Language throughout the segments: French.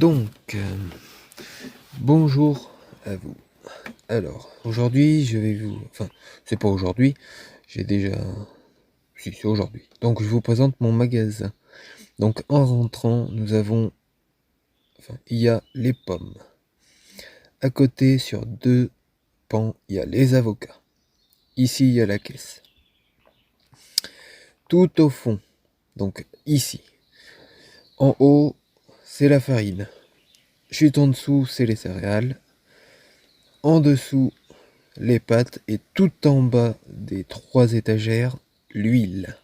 Donc, bonjour à vous. Alors, aujourd'hui, je vais vous... Enfin, c'est pas aujourd'hui, j'ai déjà... Si, c'est aujourd'hui. Donc, je vous présente mon magasin. Donc, en rentrant, nous avons... Enfin, il y a les pommes. À côté, sur deux pans, il y a les avocats. Ici, il y a la caisse. Tout au fond, donc ici, en haut, c'est la farine. Juste en dessous, c'est les céréales. En dessous, les pâtes. Et tout en bas des trois étagères, l'huile.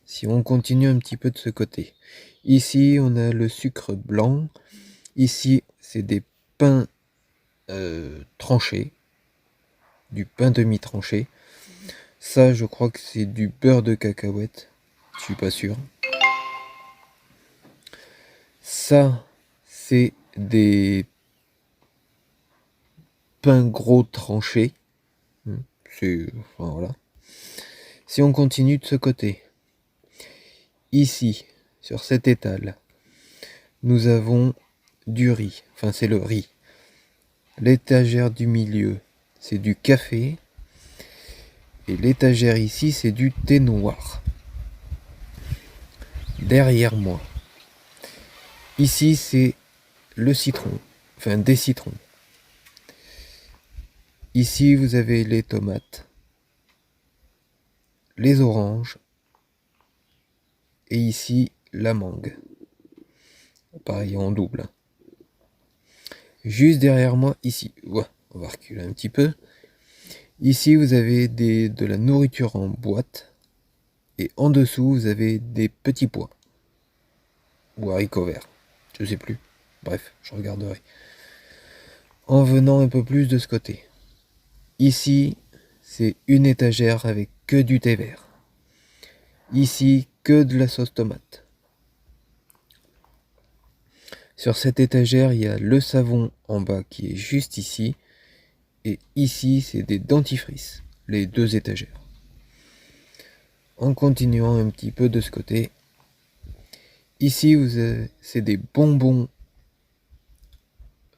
Si on continue un petit peu de ce côté. Ici, on a le sucre blanc. Ici, c'est des pains tranchés. Du pain demi-tranché. Ça, je crois que c'est du beurre de cacahuète. Je suis pas sûr. Ça, c'est des pains gros tranchés. C'est... Enfin, voilà. Si on continue de ce côté. Ici, sur cet étal, nous avons du riz. Enfin, c'est le riz. L'étagère du milieu, c'est du café. Et l'étagère ici, c'est du thé noir. Derrière moi. Ici, c'est le citron. Enfin, des citrons. Ici, vous avez les tomates. Les oranges. Et ici, la mangue. Pareil, en double. Juste derrière moi, ici. Ouais, on va reculer un petit peu. Ici, vous avez de la nourriture en boîte. Et en dessous, vous avez des petits pois. Ou haricots verts. Je sais plus. Bref, je regarderai. En venant un peu plus de ce côté. Ici, c'est une étagère avec que du thé vert. Ici, que de la sauce tomate. Sur cette étagère, il y a le savon en bas qui est juste ici. Et ici, c'est des dentifrices. Les deux étagères. En continuant un petit peu de ce côté. Ici, c'est des bonbons.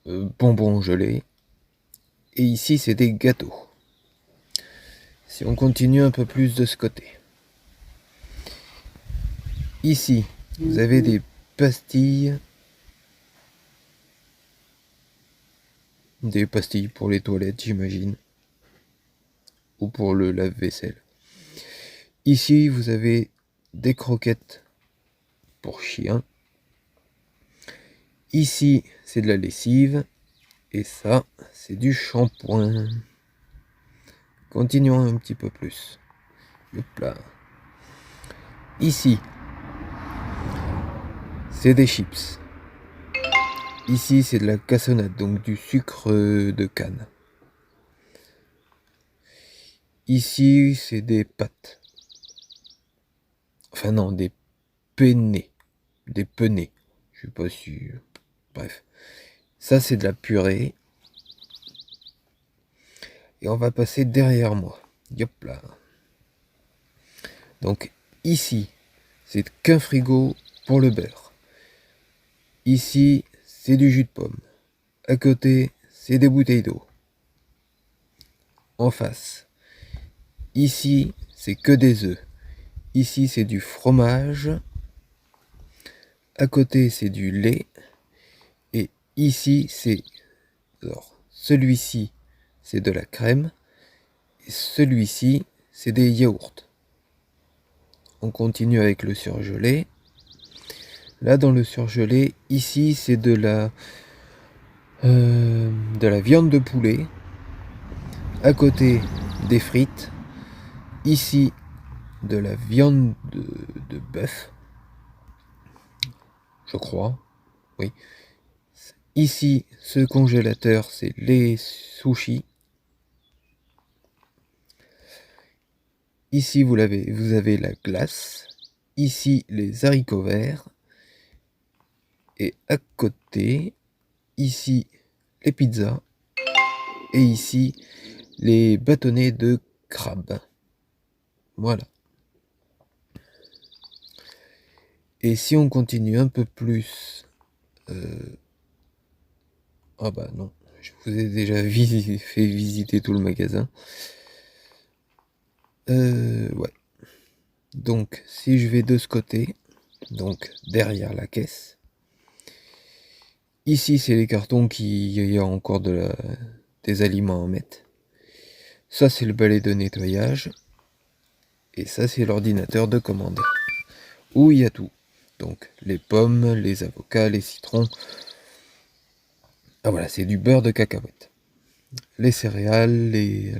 Bonbons gelés. Et ici, c'est des gâteaux. Si on continue un peu plus de ce côté. Ici, vous avez des pastilles. Des pastilles pour les toilettes, j'imagine. Ou pour le lave-vaisselle. Ici, vous avez des croquettes pour chiens. Ici, c'est de la lessive. Et ça, c'est du shampoing. Continuons un petit peu plus. Hop là. Ici, c'est des chips. Ici, c'est de la cassonade, donc du sucre de canne. Ici, c'est des pâtes. Enfin non, des penne. Des penés. Je suis pas sûr. Bref. Ça, c'est de la purée. Et on va passer derrière moi. Hop là. Donc ici, c'est qu'un frigo pour le beurre. Ici, c'est du jus de pomme. À côté, c'est des bouteilles d'eau. En face. Ici, c'est que des œufs. Ici, c'est du fromage. À côté, c'est du lait. Et ici, c'est... Alors, celui-ci, c'est de la crème. Et celui-ci, c'est des yaourts. On continue avec le surgelé. Là, dans le surgelé, ici, c'est de la viande de poulet. À côté, des frites. Ici, de la viande de bœuf. Je crois. Oui. Ici, ce congélateur, c'est les sushis. Ici, vous avez la glace. Ici, les haricots verts. Et à côté, ici, les pizzas. Et ici, les bâtonnets de crabe. Voilà. Et si on continue un peu plus Ah bah non, je vous ai déjà fait visiter tout le magasin. Ouais. Donc, si je vais de ce côté, donc derrière la caisse, ici c'est les cartons qui y a encore des aliments à mettre. Ça c'est le balai de nettoyage. Et ça c'est l'ordinateur de commande. Où il y a tout. Donc les pommes, les avocats, les citrons. Ah voilà, c'est du beurre de cacahuète. Les céréales,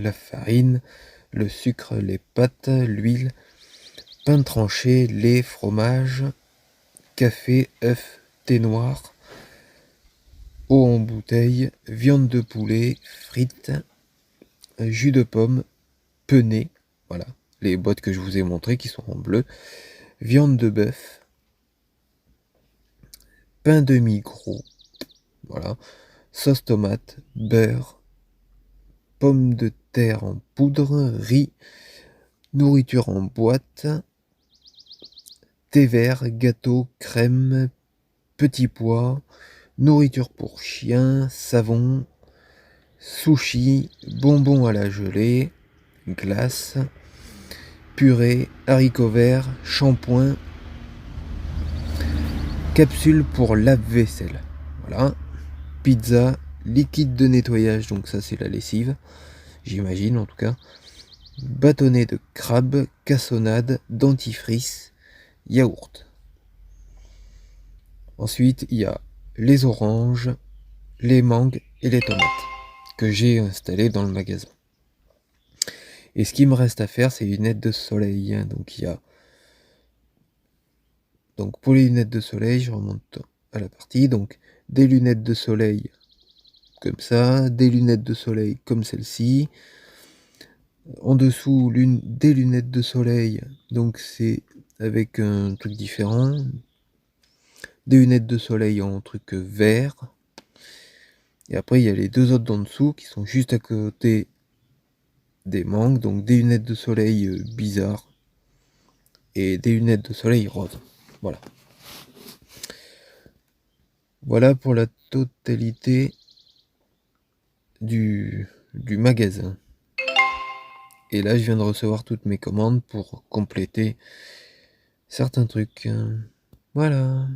la farine, le sucre, les pâtes, l'huile, pain tranché, lait, fromage, café, œufs, thé noir, eau en bouteille, viande de poulet, frites, jus de pomme, penée, voilà, les boîtes que je vous ai montrées qui sont en bleu, viande de bœuf, pain demi-gros, voilà, sauce tomate, beurre, pommes de terre en poudre, riz, nourriture en boîte, thé vert, gâteau, crème, petits pois, nourriture pour chiens, savon, sushi, bonbons à la gelée, glace, purée, haricots verts, shampoing, capsule pour lave-vaisselle. Voilà. Pizza, liquide de nettoyage, donc ça c'est la lessive, j'imagine en tout cas. Bâtonnet de crabe, cassonade, dentifrice, yaourt. Ensuite, il y a les oranges, les mangues et les tomates que j'ai installées dans le magasin. Et ce qui me reste à faire, c'est les lunettes de soleil. Donc il y a pour les lunettes de soleil, je remonte à la partie. Donc des lunettes de soleil comme ça, des lunettes de soleil comme celle-ci. En dessous, des lunettes de soleil. Donc c'est avec un truc différent. Des lunettes de soleil en truc vert. Et après, il y a les deux autres d'en dessous qui sont juste à côté des mangues. Donc des lunettes de soleil bizarres. Et des lunettes de soleil roses. Voilà. Voilà pour la totalité du magasin. Et là, je viens de recevoir toutes mes commandes pour compléter certains trucs. Voilà.